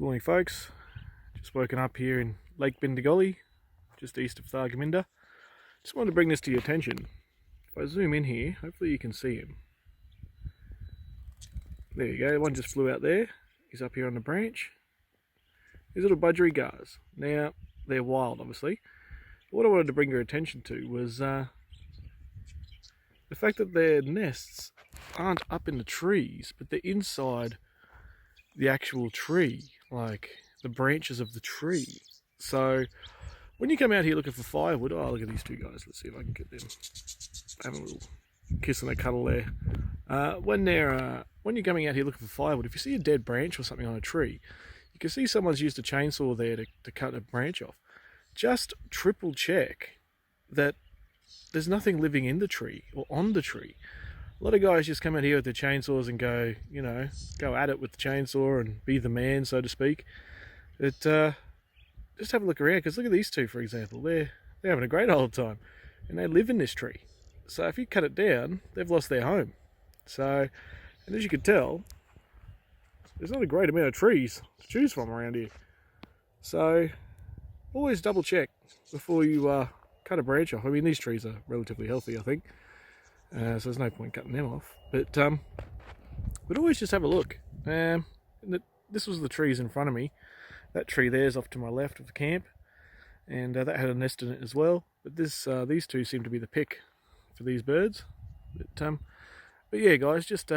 Morning folks, just woken up here in Lake Bendigo, just east of Thargomindah. Just wanted to bring this to your attention. If I zoom in here, hopefully you can see him. There you go, one just flew out there. He's up here on the branch. These little budgerigars. Now, they're wild obviously. But what I wanted to bring your attention to was the fact that their nests aren't up in the trees, but they're inside the actual tree, like the branches of the tree. So when you come out here looking for firewood, oh look at these two guys, let's see if I can get them having a little kiss and a cuddle there. When you're coming out here looking for firewood, if you see a dead branch or something on a tree, you can see someone's used a chainsaw there to cut a branch off. Just triple check that there's nothing living in the tree or on the tree. A lot of guys just come out here with their chainsaws and go, go at it with the chainsaw and be the man, so to speak. But just have a look around, because look at these two, for example. They're having a great old time, and they live in this tree. So if you cut it down, they've lost their home. So, and as you can tell, there's not a great amount of trees to choose from around here. So always double check before you cut a branch off. I mean, these trees are relatively healthy, I think. So there's no point cutting them off, but always just have a look. This was the trees in front of me. That tree there's off to my left of the camp, and that had a nest in it as well. But these two seem to be the pick for these birds. But yeah, guys, just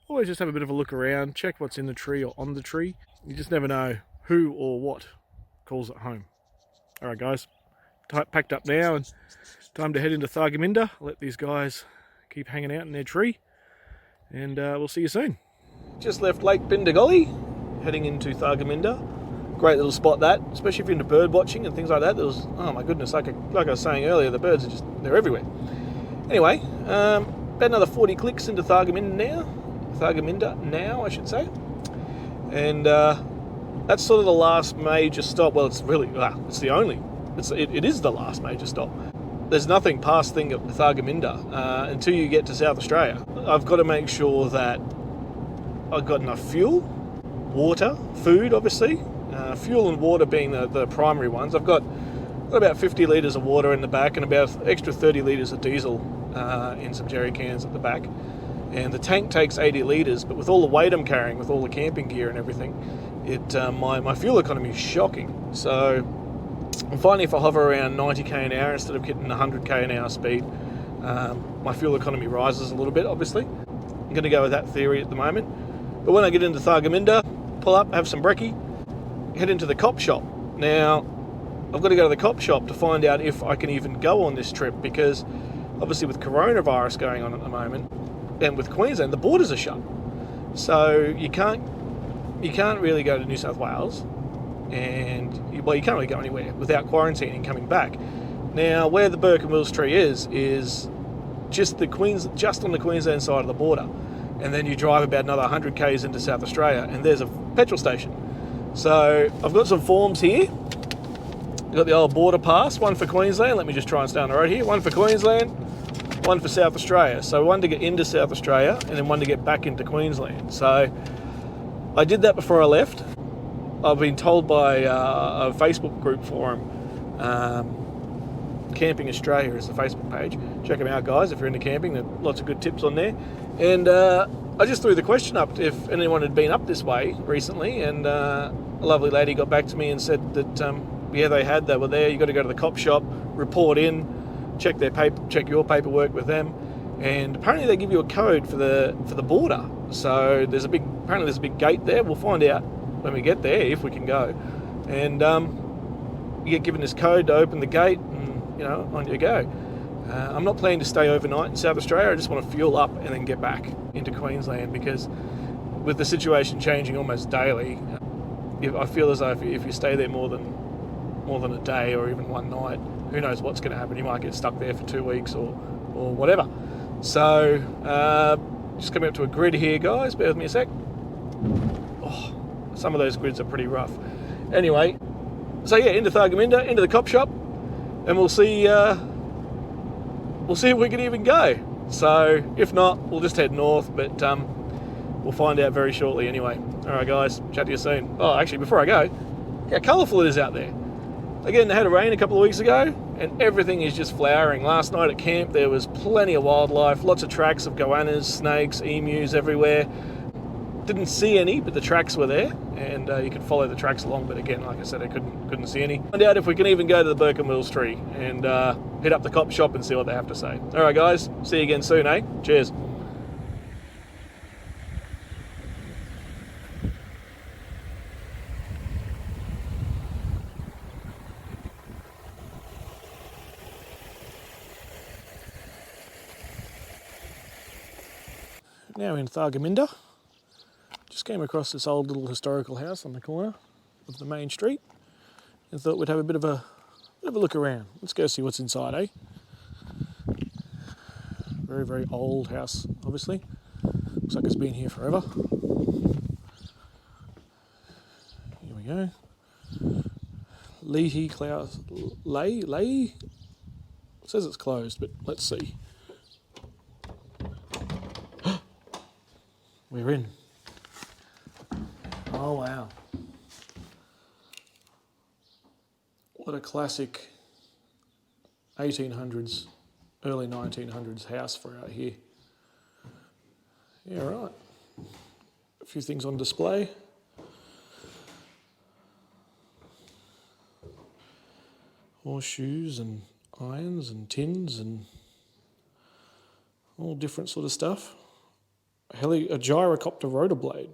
always just have a bit of a look around, check what's in the tree or on the tree. You just never know who or what calls it home. All right, guys, packed up now and time to head into Thargomindah. Let these guys keep hanging out in their tree, and we'll see you soon. Just left Lake Bendigo, heading into Thargomindah. Great little spot that, especially if you're into bird watching and things like that. There was, oh my goodness, like I was saying earlier, the birds are they're everywhere. Anyway, about another 40 clicks into Thargomindah now, I should say. And that's sort of the last major stop. Well, it's really, it's the only, it is the last major stop. There's nothing past Thargomindah until you get to South Australia. I've got to make sure that I've got enough fuel, water, food obviously, fuel and water being the primary ones. I've got about 50 litres of water in the back and about extra 30 litres of diesel in some jerry cans at the back. And the tank takes 80 litres, but with all the weight I'm carrying, with all the camping gear and everything, my fuel economy is shocking. So I'm finding if I hover around 90k an hour instead of hitting 100k an hour speed, my fuel economy rises a little bit, obviously. I'm going to go with that theory at the moment. But when I get into Thargomindah, pull up, have some brekkie, head into the cop shop. Now, I've got to go to the cop shop to find out if I can even go on this trip, because obviously with coronavirus going on at the moment, and with Queensland, the borders are shut. So you can't really go to New South Wales, and you can't really go anywhere without quarantining coming back. Now, where the Burke and Wills tree is just on the Queensland side of the border, and then you drive about another 100 k's into South Australia, and there's a petrol station. So I've got some forms here. I've got the old border pass, one for Queensland. Let me just try and stay on the road here. One for Queensland, one for South Australia. So one to get into South Australia, and then one to get back into Queensland. So I did that before I left. I've been told by a Facebook group forum, Camping Australia is the Facebook page. Check them out, guys, if you're into camping. There are lots of good tips on there. And I just threw the question up if anyone had been up this way recently, and a lovely lady got back to me and said that yeah, they were there. You got to go to the cop shop, report in, check your paperwork with them, and apparently they give you a code for the border. So apparently there's a big gate there. We'll find out when we get there if we can go, and you get given this code to open the gate, and on you go. I'm not planning to stay overnight in South Australia. I just want to fuel up and then get back into Queensland, because with the situation changing almost daily, I feel as though if you stay there more than a day or even one night, who knows what's going to happen. You might get stuck there for 2 weeks or whatever. So just coming up to a grid here, guys. Bear with me a sec. Oh, some of those grids are pretty rough. Anyway, so yeah, into Thargomindah, into the cop shop, and we'll see if we can even go. So if not, we'll just head north, but we'll find out very shortly anyway. Alright guys, chat to you soon. Oh, actually, before I go, how colourful it is out there. Again, they had a rain a couple of weeks ago, and everything is just flowering. Last night at camp, there was plenty of wildlife, lots of tracks of goannas, snakes, emus everywhere. Didn't see any, but the tracks were there, and you could follow the tracks along. But again, like I said, I couldn't see any. Find out if we can even go to the Burke and Wills tree and hit up the cop shop and see what they have to say. All right, guys, see you again soon, eh? Cheers. Now in Thargomindah. Just came across this old little historical house on the corner of the main street and thought we'd have a bit of a look around. Let's go see what's inside, eh? Very, very old house, obviously. Looks like it's been here forever. Here we go. Leahy Klaus Lay? It says it's closed, but let's see. We're in. Oh wow. What a classic 1800s, early 1900s house for out here. Yeah, right. A few things on display. Horseshoes and irons and tins and all different sort of stuff. A gyrocopter rotor blade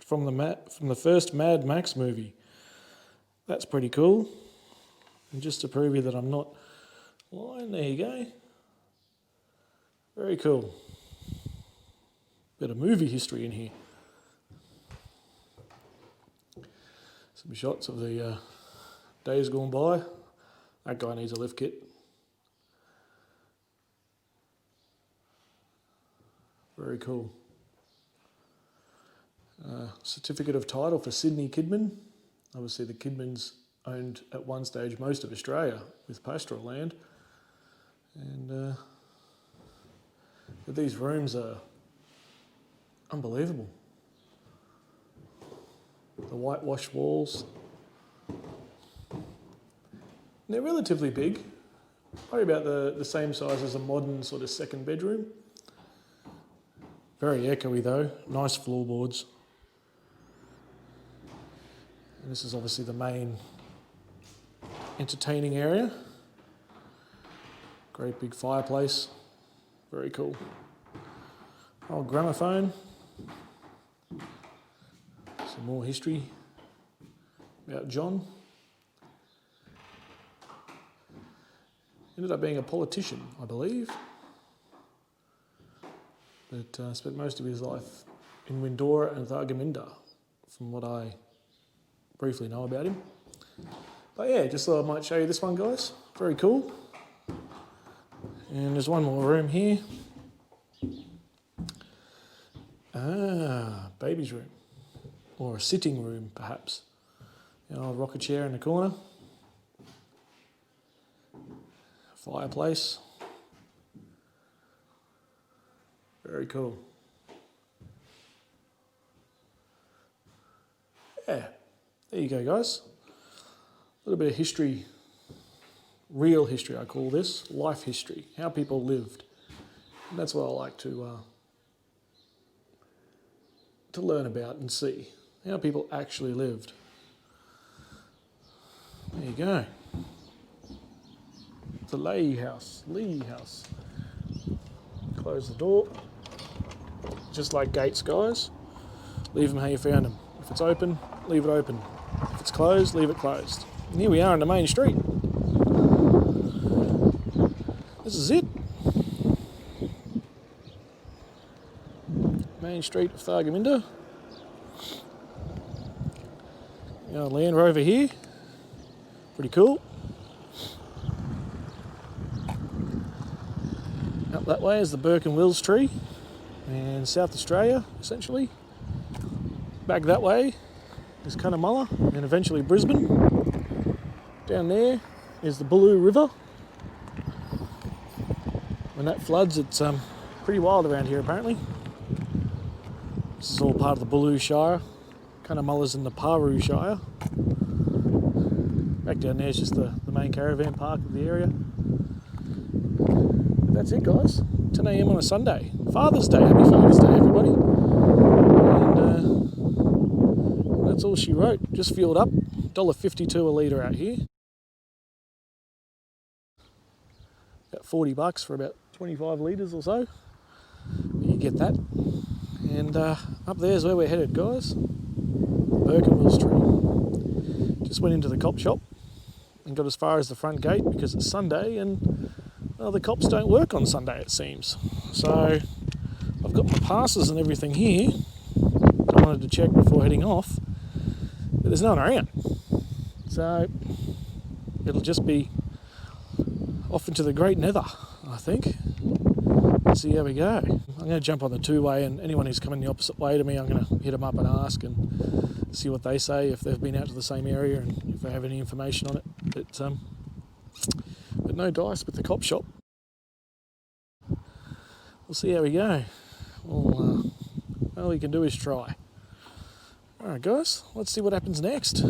from the first Mad Max movie. That's pretty cool. And just to prove you that I'm not lying, there you go. Very cool. Bit of movie history in here. Some shots of the days gone by. That guy needs a lift kit. Very cool. Certificate of title for Sydney Kidman. Obviously the Kidmans owned at one stage most of Australia with pastoral land. And but these rooms are unbelievable. The whitewashed walls. They're relatively big. Probably about the same size as a modern sort of second bedroom. Very echoey though, nice floorboards. And this is obviously the main entertaining area. Great big fireplace, very cool. Old gramophone. Some more history about John. Ended up being a politician, I believe. But spent most of his life in Windora and Thargomindah, from what I briefly know about him. But yeah, just thought I might show you this one, guys. Very cool. And there's one more room here. Ah, baby's room. Or a sitting room, perhaps. You know, a rocker chair in the corner. Fireplace. Very cool. Yeah, there you go, guys. A little bit of history, real history I call this, life history, how people lived. And that's what I like to learn about and see, how people actually lived. There you go. The Lee house. Close the door. Just like gates, guys. Leave them how you found them. If it's open, leave it open. If it's closed, leave it closed. And here we are on the main street. This is it. Main street of Thargomindah. Land Rover here. Pretty cool. Up that way is the Burke and Wills tree. And South Australia, essentially. Back that way is Cunnamulla and eventually Brisbane. Down there is the Balloo River. When that floods, it's pretty wild around here apparently. This is all part of the Balloo Shire Cunnamullas in the Paru Shire. Back down there is just the main caravan park of the area. But that's it, guys. 10 a.m. on a Sunday. Father's Day. Happy Father's Day, everybody. And that's all she wrote. Just fueled up. $1.52 a litre out here. About $40 for about 25 litres or so. You get that. And up there's where we're headed, guys. Birkenville Street. Just went into the cop shop and got as far as the front gate because it's Sunday and the cops don't work on Sunday, it seems. So I've got my passes and everything here. I wanted to check before heading off, but there's no one around. So it'll just be off into the great nether, I think. Let's see how we go. I'm going to jump on the two-way, and anyone who's coming the opposite way to me, I'm going to hit them up and ask and see what they say, if they've been out to the same area and if they have any information on it. But no dice with the cop shop. We'll see how we go. All we can do is try. Alright guys, let's see what happens next.